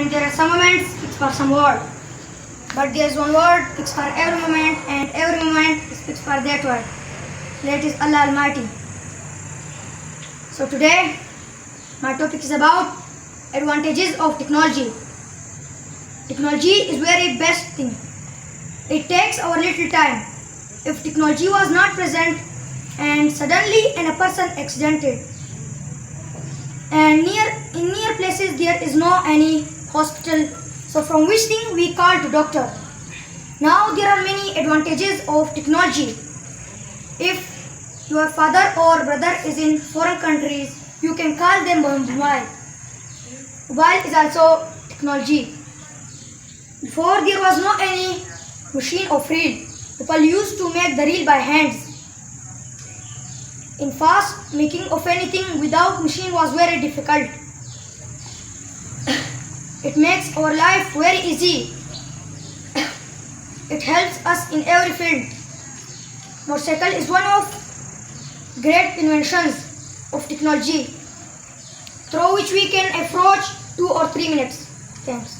and there are some moments fixed for some word. But there is one word fixed for every moment, and every moment is fixed for that word. That is Allah Almighty. So today, my topic is about advantages of technology. Technology is very best thing. It takes our little time. If technology was not present and suddenly a person accidented, and in near places there is no any hospital, so from which thing we call to doctor. Now there are many advantages of technology. If your father or brother is in foreign countries, you can call them on mobile. Mobile is also technology. Before there was no any machine of reel. People used to make the reel by hands. In fast, making of anything without machine was very difficult. It makes our life very easy. It helps us in every field. Motorcycle is one of great inventions of technology through which we can approach 2 or 3 minutes. Thanks.